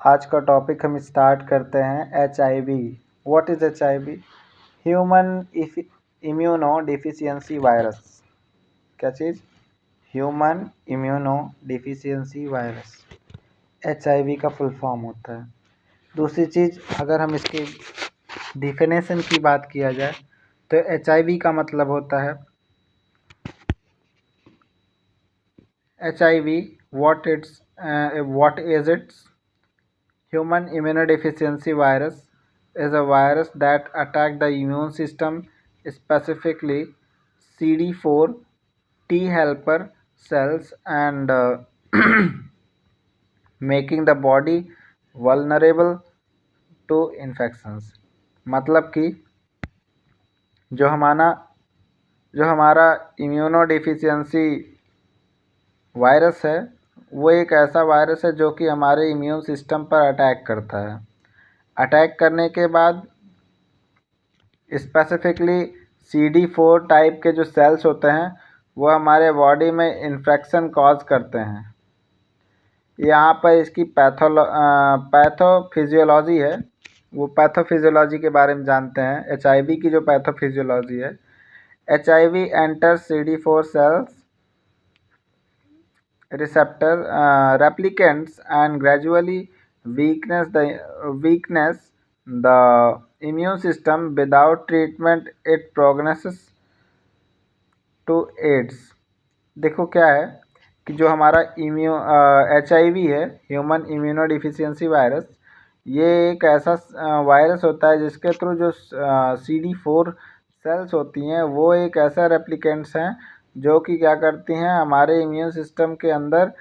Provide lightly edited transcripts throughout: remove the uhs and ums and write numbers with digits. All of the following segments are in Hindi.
आज का टॉपिक हम स्टार्ट करते हैं HIV। What is HIV? Human immunodeficiency virus. क्या चीज़? Human immunodeficiency virus HIV का फुल फॉर्म होता है। दूसरी चीज़, अगर हम इसकी डिफिनेशन की बात किया जाए तो HIV का मतलब होता है HIV what is its human immunodeficiency virus is a virus that attacks the immune system, specifically CD4 T helper cells, and making the body vulnerable to infections। मतलब कि जो हमारा इम्यूनोडिफिशियंसी वायरस है वो एक ऐसा वायरस है जो कि हमारे इम्यून सिस्टम पर अटैक करता है। अटैक करने के बाद स्पेसिफिकली CD4 टाइप के जो सेल्स होते हैं वो हमारे बॉडी में इन्फेक्शन कॉज करते हैं। यहाँ पर इसकी पैथोफिजियोलॉजी है, वो पैथोफिजियोलॉजी के बारे में जानते हैं। HIV की जो पैथोफिजियोलॉजी है, HIV enters CD4 cells receptor replicants and gradually weakness the immune system. Without treatment it progresses to AIDS। देखो क्या है कि जो हमारा HIV है, ह्यूमन इम्यूनो डिफिशियंसी वायरस, ये एक ऐसा वायरस होता है जिसके थ्रू जो CD4 सेल्स होती हैं वो एक ऐसा रेप्लिकेंट्स हैं जो कि क्या करती हैं, हमारे इम्यून सिस्टम के अंदर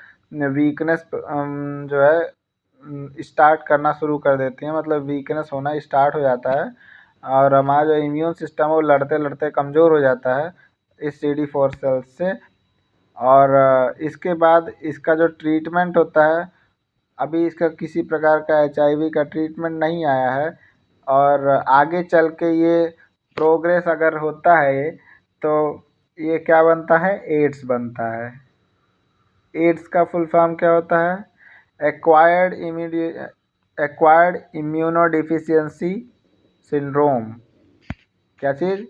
वीकनेस जो है स्टार्ट करना शुरू कर देती हैं। मतलब वीकनेस होना स्टार्ट हो जाता है और हमारा जो इम्यून सिस्टम है वो लड़ते लड़ते कमज़ोर हो जाता है इस CD4 सेल्स से। और इसके बाद इसका जो ट्रीटमेंट होता है, अभी इसका किसी प्रकार का HIV का ट्रीटमेंट नहीं आया है और आगे चल के ये प्रोग्रेस अगर होता है तो ये क्या बनता है? एड्स बनता है। एड्स का फुल फॉर्म क्या होता है? Acquired immunodeficiency syndrome. क्या चीज़?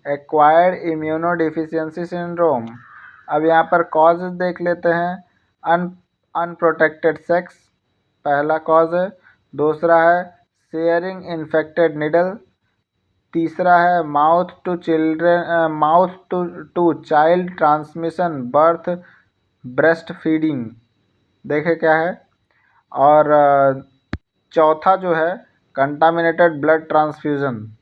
Acquired immunodeficiency syndrome. अब यहाँ पर कॉजेज देख लेते हैं। अनप्रोटेक्टेड सेक्स पहला कॉज है। दूसरा है शेयरिंग इन्फेक्टेड निडल। तीसरा है mouth to child transmission birth breast feeding. देखे क्या है? और चौथा जो है कंटामिनेटेड ब्लड ट्रांसफ्यूज़न।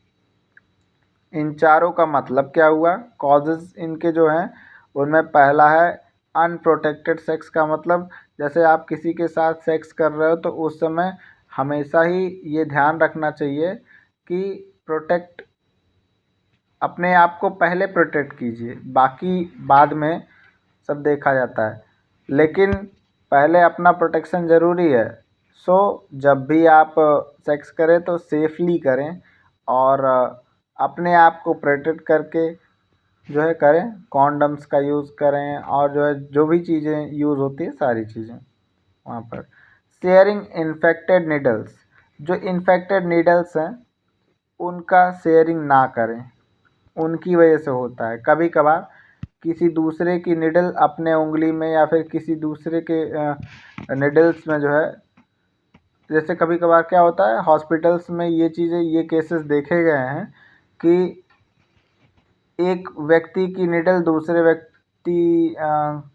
इन चारों का मतलब क्या हुआ? कॉजेज़ इनके जो हैं उनमें पहला है अनप्रोटेक्टेड सेक्स का मतलब जैसे आप किसी के साथ सेक्स कर रहे हो तो उस समय हमेशा ही ये ध्यान रखना चाहिए कि अपने आप को पहले प्रोटेक्ट कीजिए, बाकी बाद में सब देखा जाता है, लेकिन पहले अपना प्रोटेक्शन ज़रूरी है। सो जब भी आप सेक्स करें तो सेफली करें और अपने आप को प्रोटेक्ट करके जो है करें। कॉन्डम्स का यूज़ करें और जो है जो भी चीज़ें यूज़ होती है सारी चीज़ें वहाँ पर। शेयरिंग इन्फेक्टेड नीडल्स, जो इन्फेक्टेड नीडल्स हैं उनका शेयरिंग ना करें, उनकी वजह से होता है। कभी कभार किसी दूसरे की निडल अपने उंगली में या फिर किसी दूसरे के निडल्स में जो है, जैसे कभी कभार क्या होता है हॉस्पिटल्स में ये केसेस देखे गए हैं कि एक व्यक्ति की निडल दूसरे व्यक्ति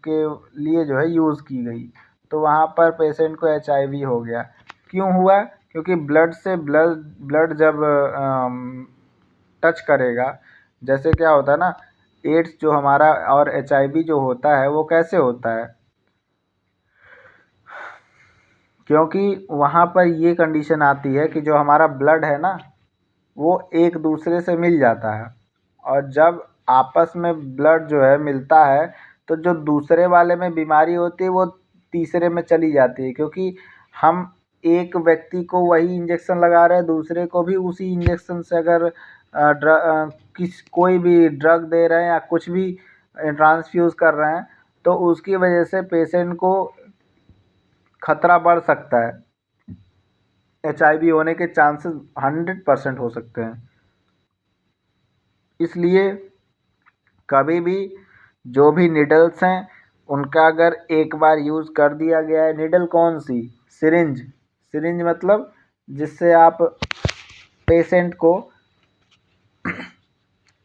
के लिए जो है यूज़ की गई तो वहाँ पर पेशेंट को HIV हो गया। क्यों हुआ? क्योंकि ब्लड जब टच करेगा, जैसे क्या होता है ना, एड्स जो हमारा और HIV जो होता है वो कैसे होता है? क्योंकि वहाँ पर ये कंडीशन आती है कि जो हमारा ब्लड है ना वो एक दूसरे से मिल जाता है और जब आपस में ब्लड जो है मिलता है तो जो दूसरे वाले में बीमारी होती है वो तीसरे में चली जाती है, क्योंकि हम एक व्यक्ति को वही इंजेक्शन लगा रहे हैं, दूसरे को भी उसी इंजेक्शन से अगर कोई भी ड्रग दे रहे हैं या कुछ भी ट्रांसफ्यूज़ कर रहे हैं तो उसकी वजह से पेशेंट को खतरा बढ़ सकता है। HIV होने के चांसेस 100% हो सकते हैं। इसलिए कभी भी जो भी निडल्स हैं उनका अगर एक बार यूज़ कर दिया गया है, निडल कौन सी, सिरिंज, सिरिंज मतलब जिससे आप पेशेंट को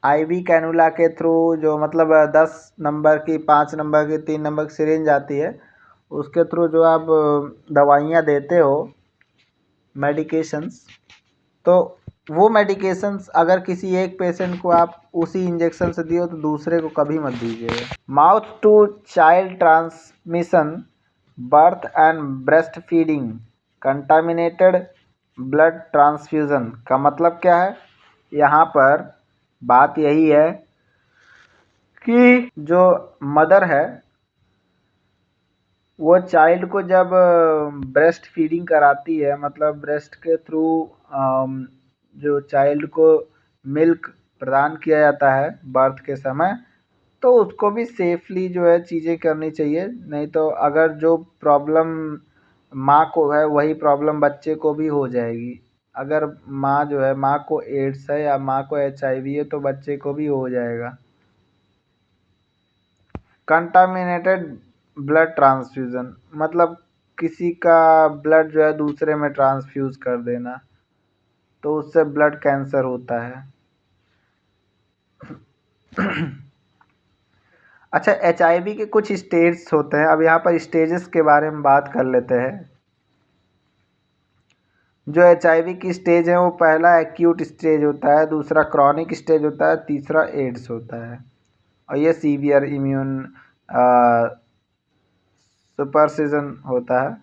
IV कैनुला के थ्रू, जो मतलब 10 नंबर की, 5 नंबर की, 3 नंबर की सिरिंज आती है, उसके थ्रू जो आप दवाइयाँ देते हो, मेडिकेशंस, तो वो मेडिकेशंस अगर किसी एक पेशेंट को आप उसी इंजेक्शन से दिए हो तो दूसरे को कभी मत दीजिएगा। Mouth to child transmission, birth and breast feeding, contaminated blood transfusion का मतलब क्या है? यहाँ पर बात यही है कि जो मदर है वो चाइल्ड को जब ब्रेस्ट फीडिंग कराती है, मतलब ब्रेस्ट के थ्रू जो चाइल्ड को मिल्क प्रदान किया जाता है बर्थ के समय, तो उसको भी सेफली जो है चीज़ें करनी चाहिए। नहीं तो अगर जो प्रॉब्लम माँ को है वही प्रॉब्लम बच्चे को भी हो जाएगी। अगर माँ जो है, माँ को एड्स है या माँ को HIV है तो बच्चे को भी हो जाएगा। कंटामिनेटेड ब्लड ट्रांसफ्यूज़न मतलब किसी का ब्लड जो है दूसरे में ट्रांसफ्यूज़ कर देना, तो उससे ब्लड कैंसर होता है। अच्छा, HIV के कुछ स्टेज होते हैं। अब यहाँ पर स्टेजेस के बारे में बात कर लेते हैं। जो HIV की स्टेज है वो पहला एक्यूट स्टेज होता है, दूसरा क्रॉनिक स्टेज होता है, तीसरा एड्स होता है, और ये सीवियर इम्यून सुपरसिजन होता है,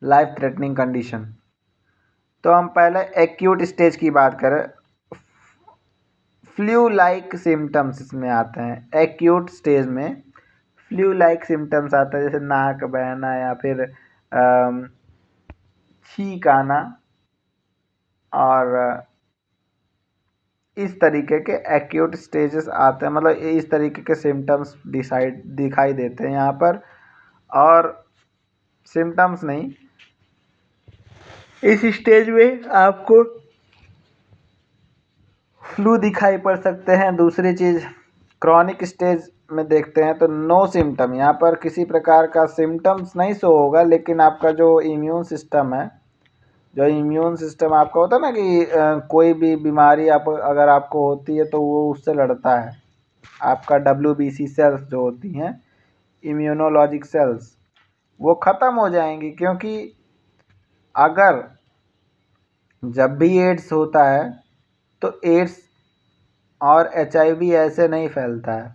लाइफ थ्रेटनिंग कंडीशन। तो हम पहले एक्यूट स्टेज की बात करें, फ्लू लाइक सिम्टम्स इसमें आते हैं। एक्यूट स्टेज में फ्लू लाइक सिम्टम्स आते हैं, जैसे नाक बहना या फिर छींक आना, और इस तरीके के एक्यूट स्टेजेस आते हैं, मतलब इस तरीके के सिम्टम्स दिखाई देते हैं यहाँ पर। और सिम्टम्स नहीं, इस स्टेज में आपको फ्लू दिखाई पड़ सकते हैं। दूसरी चीज़, क्रॉनिक स्टेज में देखते हैं तो नो सिम्टम, यहाँ पर किसी प्रकार का सिम्टम्स नहीं शो होगा, लेकिन आपका जो इम्यून सिस्टम है, जो इम्यून सिस्टम आपका होता है ना कि कोई भी बीमारी आप अगर आपको होती है तो वो उससे लड़ता है। आपका WBC सेल्स जो होती हैं, इम्यूनोलॉजिक सेल्स, वो ख़त्म हो जाएंगी, क्योंकि अगर जब भी एड्स होता है तो एड्स और HIV ऐसे नहीं फैलता है।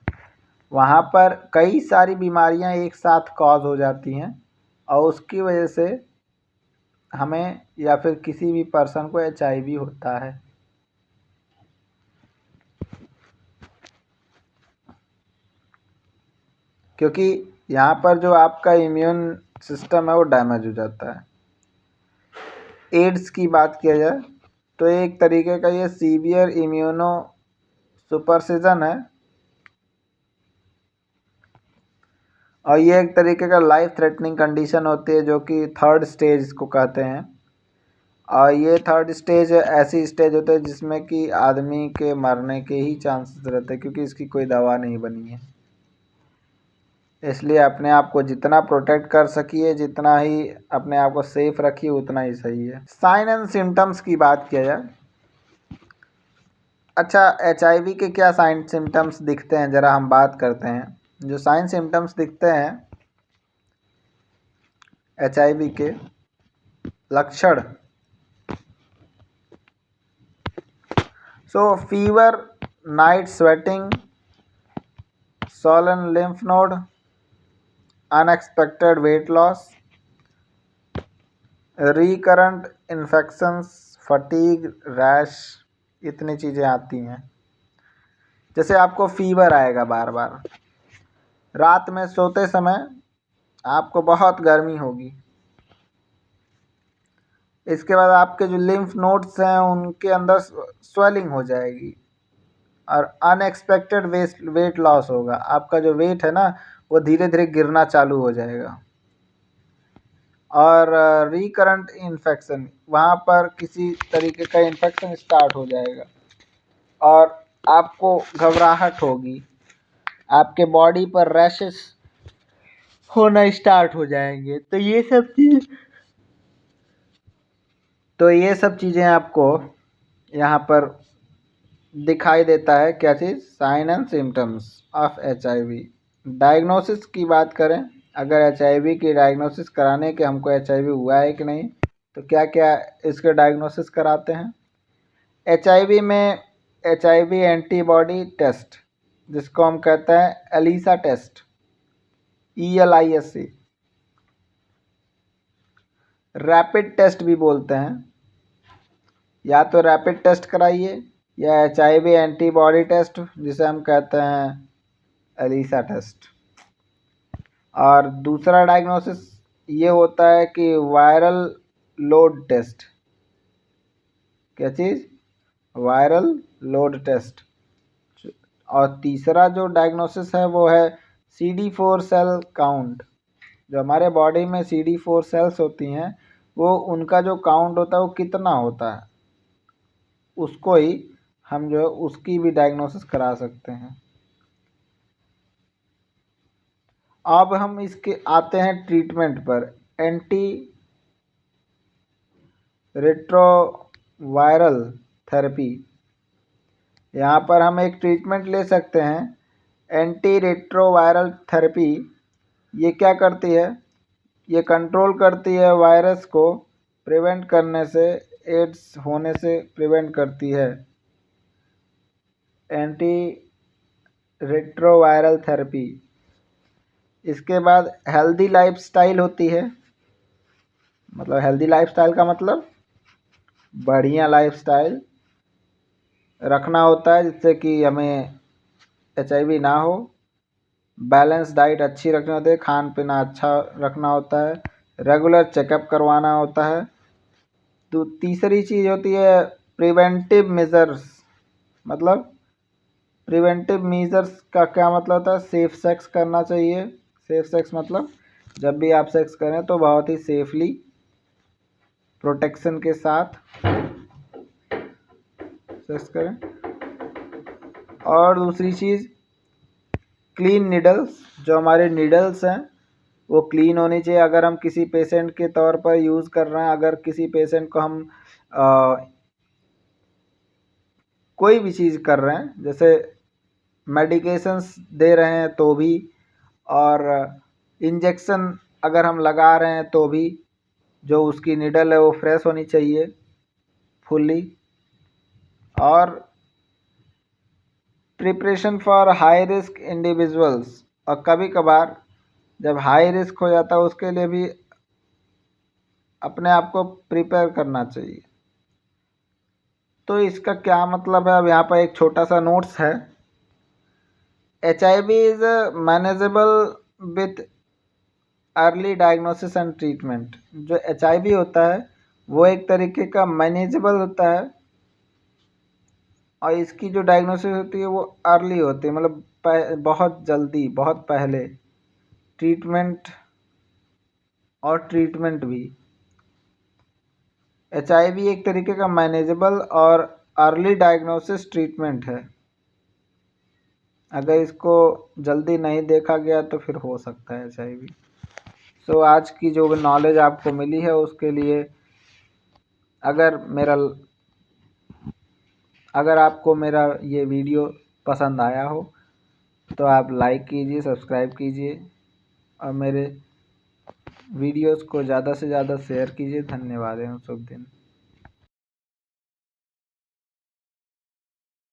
वहाँ पर कई सारी बीमारियाँ एक साथ कॉज हो जाती हैं और उसकी वजह से हमें या फिर किसी भी पर्सन को HIV होता है। क्योंकि यहाँ पर जो आपका इम्यून सिस्टम है वो डैमेज हो जाता है। एड्स की बात किया जाए तो एक तरीके का ये सीवियर इम्यूनो सुपरसिजन है, और ये एक तरीके का लाइफ थ्रेटनिंग कंडीशन होती है, जो कि थर्ड स्टेज इसको कहते हैं। और ये थर्ड स्टेज ऐसी स्टेज होती है जिसमें कि आदमी के मरने के ही चांसेस रहते हैं, क्योंकि इसकी कोई दवा नहीं बनी है। इसलिए अपने आप को जितना प्रोटेक्ट कर सकिए, जितना ही अपने आप को सेफ रखिए, उतना ही सही है। साइन एंड सिम्टम्स की बात किया जाए, अच्छा, HIV के क्या साइन सिम्टम्स दिखते हैं ज़रा हम बात करते हैं। जो साइन सिम्टम्स दिखते हैं HIV के लक्षण, सो fever, night sweating, swollen lymph node, unexpected weight loss, recurrent infections, fatigue, rash, इतनी चीज़ें आती हैं। जैसे आपको फीवर आएगा बार बार, रात में सोते समय आपको बहुत गर्मी होगी, इसके बाद आपके जो लिम्फ नोड्स हैं उनके अंदर स्वेलिंग हो जाएगी, और अनएक्सपेक्टेड वेट लॉस होगा। आपका जो वेट है ना वो धीरे धीरे गिरना चालू हो जाएगा। और रिकरेंट इन्फेक्शन, वहाँ पर किसी तरीके का इन्फेक्शन स्टार्ट हो जाएगा और आपको घबराहट होगी, आपके बॉडी पर रैशेस होना स्टार्ट हो जाएंगे। तो ये सब चीज़ें आपको यहाँ पर दिखाई देता है। क्या चीज़? Sign and symptoms of HIV। Diagnosis की बात करें, अगर HIV की डायग्नोसिस कराने के हमको HIV हुआ है कि नहीं, तो क्या क्या इसके डायग्नोसिस कराते हैं। HIV में HIV एंटीबॉडी टेस्ट, जिसको हम कहते हैं ELISA test, ELISA, rapid test भी बोलते हैं। या तो रैपिड टेस्ट कराइए या HIV एंटीबॉडी टेस्ट, जिसे हम कहते हैं एलिसा टेस्ट। और दूसरा डायग्नोसिस ये होता है कि वायरल लोड टेस्ट। क्या चीज़? Viral load test. और तीसरा जो डायग्नोसिस है वो है CD4 सेल काउंट। जो हमारे बॉडी में CD4 सेल्स होती हैं, वो उनका जो काउंट होता है वो कितना होता है, उसको ही हम जो है उसकी भी डायग्नोसिस करा सकते हैं। अब हम इसके आते हैं ट्रीटमेंट पर। एंटी रेट्रोवायरल थेरेपी, यहाँ पर हम एक ट्रीटमेंट ले सकते हैं एंटी रेट्रोवायरल थेरेपी। ये क्या करती है? ये कंट्रोल करती है वायरस को प्रिवेंट करने से, एड्स होने से प्रिवेंट करती है। Anti retroviral therapy. इसके बाद हेल्दी लाइफस्टाइल होती है। मतलब हेल्दी लाइफस्टाइल का मतलब बढ़िया लाइफस्टाइल रखना होता है, जिससे कि हमें HIV ना हो। बैलेंस डाइट अच्छी रखनी होती है, खान पीना अच्छा रखना होता है, रेगुलर चेकअप करवाना होता है। तो तीसरी चीज़ होती है प्रिवेंटिव मेजर्स। मतलब प्रिवेंटिव मेजर्स का क्या मतलब होता है? सेफ सेक्स करना चाहिए। सेफ सेक्स मतलब जब भी आप सेक्स करें तो बहुत ही सेफली, प्रोटेक्शन के साथ सेक्स करें। और दूसरी चीज़ क्लीन नीडल्स। जो हमारे नीडल्स हैं वो क्लीन होनी चाहिए। अगर हम किसी पेशेंट के तौर पर यूज़ कर रहे हैं, अगर किसी पेशेंट को हम कोई भी चीज़ कर रहे हैं, जैसे मेडिकेशंस दे रहे हैं तो भी, और इंजेक्शन अगर हम लगा रहे हैं तो भी, जो उसकी नीडल है वो फ्रेश होनी चाहिए फुल्ली। और preparation for high risk individuals, और कभी कभार जब हाई रिस्क हो जाता है उसके लिए भी अपने आप को प्रिपेयर करना चाहिए। तो इसका क्या मतलब है? अब यहाँ पर एक छोटा सा नोट्स है। HIV is manageable with early diagnosis and treatment. जो HIV होता है वो एक तरीके का मैनेजेबल होता है, और इसकी जो डायग्नोसिस होती है वो अर्ली होती है, मतलब बहुत जल्दी, बहुत पहले। ट्रीटमेंट और ट्रीटमेंट भी। HIV एक तरीके का मैनेजेबल और अर्ली डायग्नोसिस ट्रीटमेंट है। अगर इसको जल्दी नहीं देखा गया तो फिर हो सकता है HIV। सो आज की जो नॉलेज आपको मिली है उसके लिए, अगर मेरा अगर आपको मेरा ये वीडियो पसंद आया हो तो आप लाइक कीजिए, सब्सक्राइब कीजिए और मेरे वीडियोस को ज़्यादा से ज़्यादा शेयर कीजिए। धन्यवाद एवं शुभ दिन।